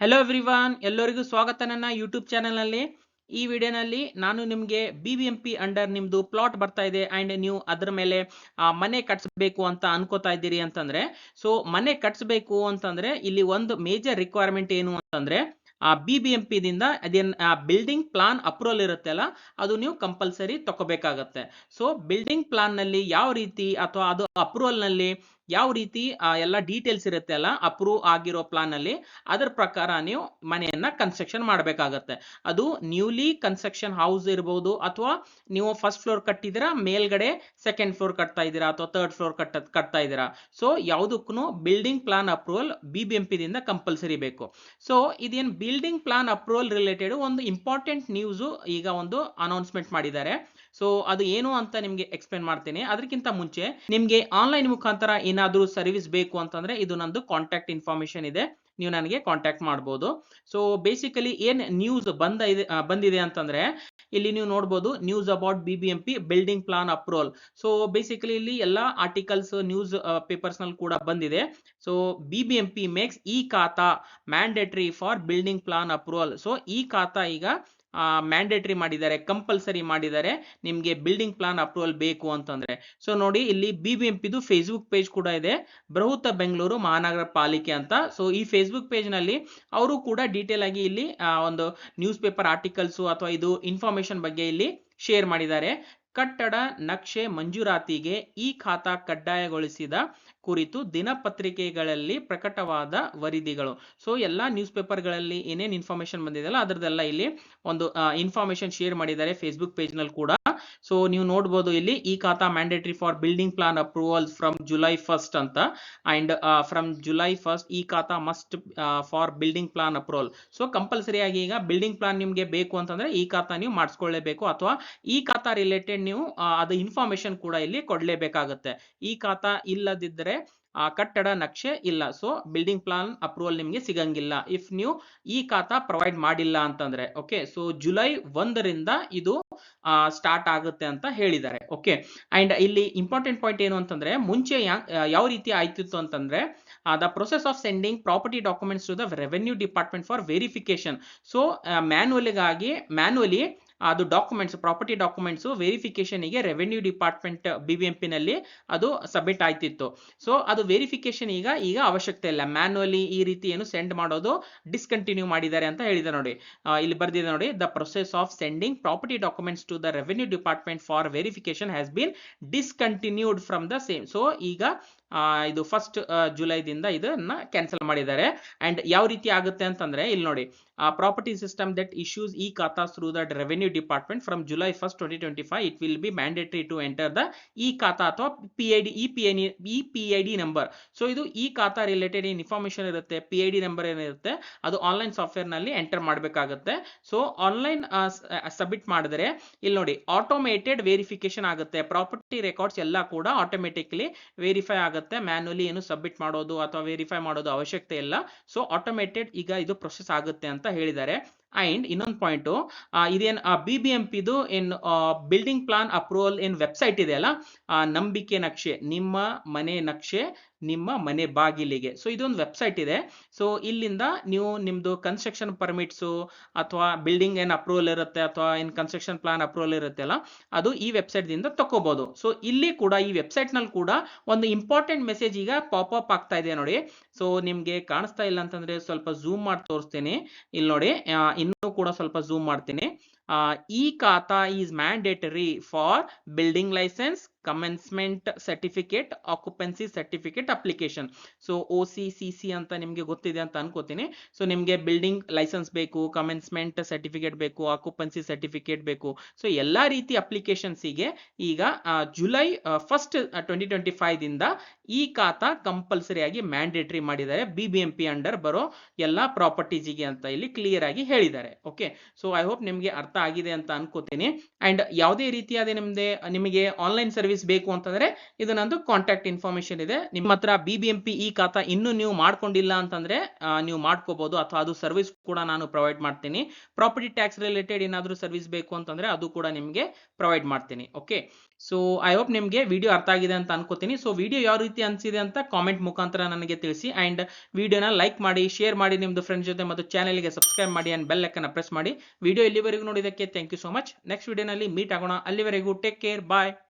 Hello everyone, ಎಲ್ಲರಿಗೂ ಸ್ವಾಗತ ನನ್ನ ಯೂಟ್ಯೂಬ್ ಚಾನೆಲ್ನಲ್ಲಿ. ಈ ವಿಡಿಯೋನಲ್ಲಿ ನಾನು ನಿಮಗೆ BBMP ಅಂಡರ್ ನಿಮ್ಮದು ಪ್ಲಾಟ್ ಬರ್ತಾ ಇದೆ ಆ್ಯಂಡ್ ನೀವು ಅದರ ಮೇಲೆ ಮನೆ ಕಟ್ಸಬೇಕು ಅಂತ ಅನ್ಕೋತಾ ಇದ್ದೀರಿ ಅಂತಂದರೆ, ಸೊ ಮನೆ ಕಟ್ಸಬೇಕು ಅಂತಂದರೆ ಇಲ್ಲಿ ಒಂದು ಮೇಜರ್ ರಿಕ್ವೈರ್ಮೆಂಟ್ ಏನು ಅಂತಂದರೆ BBMP ದಿಂದ ಅದೇನು ಬಿಲ್ಡಿಂಗ್ ಪ್ಲಾನ್ ಅಪ್ರೂವಲ್ ಇರುತ್ತೆ ಅಲ್ಲ, ಅದು ನೀವು ಕಂಪಲ್ಸರಿ ತಗೋಬೇಕಾಗತ್ತೆ. ಸೊ ಬಿಲ್ಡಿಂಗ್ ಪ್ಲಾನ್ನಲ್ಲಿ ಯಾವ ರೀತಿ ಅಥವಾ ಅದು ಅಪ್ರೂವಲ್ನಲ್ಲಿ ಯಾವ ರೀತಿ ಎಲ್ಲ ಡೀಟೇಲ್ಸ್ ಇರುತ್ತೆ ಅಲ್ಲ ಅಪ್ರೂವ್ ಆಗಿರೋ ಪ್ಲಾನಲ್ಲಿ, ಅದರ ಪ್ರಕಾರ ನೀವು ಮನೆಯನ್ನ ಕನ್ಸ್ಟ್ರಕ್ಷನ್ ಮಾಡಬೇಕಾಗತ್ತೆ. ಅದು ನ್ಯೂಲಿ ಕನ್ಸ್ಟ್ರಕ್ಷನ್ ಹೌಸ್ ಇರ್ಬೋದು, ಅಥವಾ ನೀವು ಫಸ್ಟ್ ಫ್ಲೋರ್ ಕಟ್ಟಿದ್ದೀರಾ, ಮೇಲ್ಗಡೆ ಸೆಕೆಂಡ್ ಫ್ಲೋರ್ ಕಟ್ತಾ ಇದ್ದೀರಾ, ಅಥವಾ ಥರ್ಡ್ ಫ್ಲೋರ್ ಕಟ್ತಾ ಇದ್ದೀರಾ. ಸೊ ಯಾವುದಕ್ಕೂ ಬಿಲ್ಡಿಂಗ್ ಪ್ಲಾನ್ ಅಪ್ರೂವಲ್ BBMP ದಿಂದ ಕಂಪಲ್ಸರಿ ಬೇಕು. ಸೊ ಇದೇನು ಬಿಲ್ಡಿಂಗ್ ಪ್ಲಾನ್ ಅಪ್ರೂವಲ್ ರಿಲೇಟೆಡ್ ಒಂದು ಇಂಪಾರ್ಟೆಂಟ್ ನ್ಯೂಸ್ ಈಗ ಒಂದು ಅನೌನ್ಸ್ಮೆಂಟ್ ಮಾಡಿದ್ದಾರೆ. ಸೊ ಅದು ಏನು ಅಂತ ನಿಮ್ಗೆ ಎಕ್ಸ್ಪ್ಲೇನ್ ಮಾಡ್ತೇನೆ. ಅದಕ್ಕಿಂತ ಮುಂಚೆ ನಿಮ್ಗೆ ಆನ್ಲೈನ್ ಮುಖಾಂತರ ಏನಾದರೂ ಸರ್ವಿಸ್ ಬೇಕು ಅಂತಂದ್ರೆ ಇದು ನಂದು ಕಾಂಟ್ಯಾಕ್ಟ್ ಇನ್ಫಾರ್ಮೇಶನ್ ಇದೆ, ನೀವು ನನಗೆ ಕಾಂಟ್ಯಾಕ್ಟ್ ಮಾಡ್ಬೋದು. ಸೊ ಬೇಸಿಕಲಿ ಏನ್ ನ್ಯೂಸ್ ಬಂದಿದೆ ಅಂತಂದ್ರೆ, ಇಲ್ಲಿ ನೀವು ನೋಡ್ಬೋದು news about BBMP building plan approval. So basically ಇಲ್ಲಿ ಎಲ್ಲ ಆರ್ಟಿಕಲ್ಸ್ ನ್ಯೂಸ್ ಪೇಪರ್ಸ್ ನಲ್ಲಿ ಕೂಡ ಬಂದಿದೆ. ಸೊ BBMP ಮೇಕ್ಸ್ ಈ ಖಾತಾ mandatory for building plan approval. So ಈ ಖಾತಾ ಈಗ ಮ್ಯಾಂಡೇಟರಿ ಮಾಡಿದ್ದಾರೆ, ಕಂಪಲ್ಸರಿ ಮಾಡಿದ್ದಾರೆ ನಿಮ್ಗೆ ಬಿಲ್ಡಿಂಗ್ ಪ್ಲಾನ್ ಅಪ್ರೂವಲ್ ಬೇಕು ಅಂತಂದ್ರೆ. ಸೊ ನೋಡಿ ಇಲ್ಲಿ BBMPದು ಫೇಸ್ಬುಕ್ ಪೇಜ್ ಕೂಡ ಇದೆ, ಬೃಹತ್ ಬೆಂಗಳೂರು ಮಹಾನಗರ ಪಾಲಿಕೆ ಅಂತ. ಸೊ ಈ ಫೇಸ್ಬುಕ್ ಪೇಜ್ ನಲ್ಲಿ ಅವರು ಕೂಡ ಡೀಟೇಲ್ ಆಗಿ ಇಲ್ಲಿ ಒಂದು ನ್ಯೂಸ್ ಪೇಪರ್ ಆರ್ಟಿಕಲ್ಸ್ ಅಥವಾ ಇದು ಇನ್ಫಾರ್ಮೇಶನ್ ಬಗ್ಗೆ ಇಲ್ಲಿ ಶೇರ್ ಮಾಡಿದ್ದಾರೆ. ಕಟ್ಟಡ ನಕ್ಷೆ ಮಂಜೂರಾತಿಗೆ ಈ ಖಾತಾ ಕಡ್ಡಾಯಗೊಳಿಸಿದ ಕುರಿತು ದಿನಪತ್ರಿಕೆಗಳಲ್ಲಿ ಪ್ರಕಟವಾದ ವರದಿಗಳು. ಸೊ ಎಲ್ಲ ನ್ಯೂಸ್ ಪೇಪರ್ಗಳಲ್ಲಿ ಏನೇನು ಇನ್ಫಾರ್ಮೇಶನ್ ಬಂದಿದೆಯಲ್ಲ ಅದರದೆಲ್ಲ ಇಲ್ಲಿ ಒಂದು ಇನ್ಫಾರ್ಮೇಶನ್ ಶೇರ್ ಮಾಡಿದ್ದಾರೆ ಫೇಸ್ಬುಕ್ ಪೇಜ್ ನಲ್ಲಿ ಕೂಡ. ಸೊ ನೀವು ನೋಡ್ಬೋದು ಇಲ್ಲಿ ಈ ಖಾತಾ mandatory for building plan approval from July 1st ಅಂತ, ಅಂಡ್ ಫ್ರಮ್ July 1st ಈ ಖಾತಾ must for building plan approval. So compulsory ಆಗಿ ಈಗ ಬಿಲ್ಡಿಂಗ್ ಪ್ಲಾನ್ ನಿಮ್ಗೆ ಬೇಕು ಅಂತಂದ್ರೆ ಈ ಖಾತಾ ನೀವು ಮಾಡಿಸ್ಕೊಳ್ಳೇಬೇಕು, ಅಥವಾ ಈ ಖಾತಾ ರಿಲೇಟೆಡ್ ನೀವು ಅದು ಇನ್ಫಾರ್ಮೇಶನ್ ಕೂಡ ಇಲ್ಲಿ ಕೊಡ್ಲೇಬೇಕಾಗುತ್ತೆ. ಈ ಖಾತಾ ಇಲ್ಲದಿದ್ದರೆ ಕಟ್ಟಡ ನಕ್ಷೆ ಇಲ್ಲ, ಸೊ ಬಿಲ್ಡಿಂಗ್ ಪ್ಲಾನ್ ಅಪ್ರೂವಲ್ ನಿಮ್ಗೆ ಸಿಗಂಗಿಲ್ಲ ಇಫ್ ನೀವು ಈ ಖಾತಾ ಪ್ರೊವೈಡ್ ಮಾಡಿಲ್ಲ ಅಂತಂದ್ರೆ. ಓಕೆ, ಸೊ July 1ರಿಂದ ಇದು ಸ್ಟಾರ್ಟ್ ಆಗುತ್ತೆ ಅಂತ ಹೇಳಿದ್ದಾರೆ. ಓಕೆ, ಅಂಡ್ ಇಲ್ಲಿ ಇಂಪಾರ್ಟೆಂಟ್ ಪಾಯಿಂಟ್ ಏನು ಅಂತಂದ್ರೆ, ಮುಂಚೆ ಯಾವ ರೀತಿ ಆಯ್ತಿತ್ತು ಅಂತಂದ್ರೆ, the process of sending property documents to the revenue department for verification. So manually ಅದು ಡಾಕ್ಯುಮೆಂಟ್ಸ್, ಪ್ರಾಪರ್ಟಿ ಡಾಕ್ಯುಮೆಂಟ್ಸ್ ವೆರಿಫಿಕೇಶನ್ಗೆ ರೆವೆನ್ಯೂ ಡಿಪಾರ್ಟ್ಮೆಂಟ್ BBMP ನಲ್ಲಿ ಅದು ಸಬ್ಮಿಟ್ ಆಯ್ತಿತ್ತು. ಸೊ ಅದು ವೆರಿಫಿಕೇಶನ್ ಈಗ ಅವಶ್ಯಕತೆ ಇಲ್ಲ, ಮ್ಯಾನ್ಯುವಲಿ ಈ ರೀತಿ ಏನು ಸೆಂಡ್ ಮಾಡೋದು ಡಿಸ್ಕಂಟಿನ್ಯೂ ಮಾಡಿದ್ದಾರೆ ಅಂತ ಹೇಳಿದೆ ನೋಡಿ. ಇಲ್ಲಿ ಬರ್ದಿದೆ ನೋಡಿ, the process of sending property documents to the revenue department for verification has been discontinued from the same. So ಈಗ ಇದು 1st ಜುಲೈದಿಂದ ಇದನ್ನ ಕ್ಯಾನ್ಸಲ್ ಮಾಡಿದ್ದಾರೆ. ಅಂಡ್ ಯಾವ ರೀತಿ ಆಗುತ್ತೆ ಅಂತಂದ್ರೆ ಇಲ್ಲಿ ನೋಡಿ, property system that issues e Khata through the revenue department from July 1st 2025 it will be mandatory to enter the e Khata ಅಥವಾ PID ನಂಬರ್. ಸೊ ಇದು ಈ ಖಾತಾ ರಿಲೇಟೆಡ್ ಇನ್ಫಾರ್ಮೇಶನ್ ಇರುತ್ತೆ, PID ನಂಬರ್ ಏನಿರುತ್ತೆ ಅದು ಆನ್ಲೈನ್ ಸಾಫ್ಟ್ವೇರ್ ನಲ್ಲಿ ಎಂಟರ್ ಮಾಡಬೇಕಾಗುತ್ತೆ. So online submit ಮಾಡಿದ್ರೆ ಇಲ್ಲಿ ನೋಡಿ ಆಟೋಮೇಟೆಡ್ ವೆರಿಫಿಕೇಶನ್ ಆಗುತ್ತೆ, ಪ್ರಾಪರ್ಟಿ ರೆಕಾರ್ಡ್ಸ್ ಎಲ್ಲ ಕೂಡ ಆಟೋಮೆಟಿಕ್ಲಿ ವೆರಿಫೈ ಆಗುತ್ತೆ, ಮ್ಯಾನ್ಯುವಲಿ ಏನು ಸಬ್ಮಿಟ್ ಮಾಡೋದು ಅಥವಾ ವೆರಿಫೈ ಮಾಡೋದು ಅವಶ್ಯಕತೆ ಇಲ್ಲ. ಸೊ ಆಟೋಮೇಟೆಡ್ ಈಗ ಇದು ಪ್ರೊಸೆಸ್ ಆಗುತ್ತೆ ಅಂತ ಹೇಳಿದ್ದಾರೆ. ಅಂಡ್ ಇನ್ನೊಂದು ಪಾಯಿಂಟ್, ಇದೇನು BBMPದು ಏನು ಬಿಲ್ಡಿಂಗ್ ಪ್ಲಾನ್ ಅಪ್ರೂವಲ್ ಏನು ವೆಬ್ಸೈಟ್ ಇದೆ ಅಲ್ಲ, ನಂಬಿಕೆ ನಕ್ಷೆ, ನಿಮ್ಮ ಮನೆ ನಕ್ಷೆ ನಿಮ್ಮ ಮನೆ ಬಾಗಿಲಿಗೆ. ಸೊ ಇದೊಂದು ವೆಬ್ಸೈಟ್ ಇದೆ. ಸೊ ಇಲ್ಲಿಂದ ನೀವು ನಿಮ್ದು ಕನ್ಸ್ಟ್ರಕ್ಷನ್ ಪರ್ಮಿಟ್ಸು ಅಥವಾ ಬಿಲ್ಡಿಂಗ್ ಏನು ಅಪ್ರೂವಲ್ ಇರುತ್ತೆ ಅಥವಾ ಏನು ಕನ್ಸ್ಟ್ರಕ್ಷನ್ ಪ್ಲಾನ್ ಅಪ್ರೂವಲ್ ಇರುತ್ತೆ ಅಲ್ಲ, ಅದು ಈ ವೆಬ್ಸೈಟ್ ದಿಂದ ತಗೋಬಹುದು. ಸೊ ಇಲ್ಲಿ ಕೂಡ ಈ ವೆಬ್ಸೈಟ್ ನಲ್ಲಿ ಕೂಡ ಒಂದು ಇಂಪಾರ್ಟೆಂಟ್ ಮೆಸೇಜ್ ಈಗ ಪಾಪ್ ಅಪ್ ಆಗ್ತಾ ಇದೆ ನೋಡಿ. ಸೊ ನಿಮ್ಗೆ ಕಾಣಿಸ್ತಾ ಇಲ್ಲ ಅಂತಂದ್ರೆ ಸ್ವಲ್ಪ ಝೂಮ್ ಮಾಡಿ ತೋರಿಸ್ತೀನಿ. ಇಲ್ಲಿ ನೋಡಿ, ಇನ್ನೂ ಕೂಡ ಸ್ವಲ್ಪ ಝೂಮ್ ಮಾಡ್ತೀನಿ. E Khata is mandatory for building licence, commencement certificate, occupancy certificate application. So OCCC ಅಂತ ನಿಮ್ಗೆ ಗೊತ್ತಿದೆ ಅಂತ ಅನ್ಕೋತೀನಿ. ಸೊ ನಿಮ್ಗೆ ಬಿಲ್ಡಿಂಗ್ ಲೈಸೆನ್ಸ್ ಬೇಕು, ಕಮೆನ್ಸ್ಮೆಂಟ್ ಸರ್ಟಿಫಿಕೇಟ್ ಬೇಕು, ಆಕ್ಯುಪೆನ್ಸಿ ಸರ್ಟಿಫಿಕೇಟ್ ಬೇಕು. ಸೊ ಎಲ್ಲಾ ರೀತಿ ಅಪ್ಲಿಕೇಶನ್ಸ್ಗೆ ಈಗ July 1st 2025 ದಿಂದ ಈ ಖಾತಾ ಕಂಪಲ್ಸರಿ ಆಗಿ ಮ್ಯಾಂಡೇಟರಿ ಮಾಡಿದ್ದಾರೆ BBMP ಅಂಡರ್ ಬರೋ ಎಲ್ಲಾ ಪ್ರಾಪರ್ಟೀಸ್ಗೆ ಅಂತ ಇಲ್ಲಿ ಕ್ಲಿಯರ್ ಆಗಿ ಹೇಳಿದ್ದಾರೆ. ಓಕೆ, ಸೊ ಐ ಹೋಪ್ ನಿಮ್ಗೆ ಅರ್ಥ ಅರ್ಥ ಆಗಿದೆ ಅಂತ ಅನ್ಕೋತೀನಿ. ಅಂಡ್ ಯಾವುದೇ ರೀತಿಯಾದ ನಿಮಗೆ ಆನ್ಲೈನ್ ಸರ್ವಿಸ್ ಬೇಕು ಅಂತಂದ್ರೆ ಇದು ನಂದು ಕಾಂಟ್ಯಾಕ್ಟ್ ಇನ್ಫಾರ್ಮೇಶನ್ ಇದೆ. ನಿಮ್ಮ ಹತ್ರ BBMP ಈ ಖಾತಾ ಇನ್ನೂ ನೀವು ಮಾಡ್ಕೊಂಡಿಲ್ಲ ಅಂತಂದ್ರೆ ನೀವು ಮಾಡ್ಕೋಬಹುದು, ಅಥವಾ ಅದು ಸರ್ವಿಸ್ ಕೂಡ ನಾನು ಪ್ರೊವೈಡ್ ಮಾಡ್ತೀನಿ. ಪ್ರಾಪರ್ಟಿ ಟ್ಯಾಕ್ಸ್ ರಿಲೇಟೆಡ್ ಏನಾದರೂ ಸರ್ವಿಸ್ ಬೇಕು ಅಂತಂದ್ರೆ ಅದು ಕೂಡ ನಿಮಗೆ ಪ್ರೊವೈಡ್ ಮಾಡ್ತೀನಿ. ಓಕೆ, ಸೊ ಐ ಹೋಪ್ ನಿಮಗೆ ವಿಡಿಯೋ ಅರ್ಥ ಆಗಿದೆ ಅಂತ ಅನ್ಕೋತೀನಿ. ಸೊ ವಿಡಿಯೋ ಯಾವ ರೀತಿ ಅನಿಸಿದೆ ಅಂತ ಕಾಮೆಂಟ್ ಮುಖಾಂತರ ನನಗೆ ತಿಳಿಸಿ. ಅಂಡ್ ವಿಡಿಯೋನ ಲೈಕ್ ಮಾಡಿ, ಶೇರ್ ಮಾಡಿ ನಿಮ್ದು ಫ್ರೆಂಡ್ಸ್ ಜೊತೆ, ಮತ್ತು ಚಾನೆಲ್ಗೆ ಸಬ್ಸ್ಕ್ರೈಬ್ ಮಾಡಿ ಅಂಡ್ ಬೆಲ್ ಐಕಾನ್ ಪ್ರೆಸ್ ಮಾಡಿ. ವಿಡಿಯೋ ಇಲ್ಲಿವರೆಗೂ ನೋಡಿದ್ದಕ್ಕೆ thank you so much. Next ವಿಡಿಯೋನಲ್ಲಿ ಮೀಟ್ ಆಗೋಣ. ಅಲ್ಲಿವರೆಗೂ ಟೇಕ್ ಕೇರ್, ಬಾಯ್.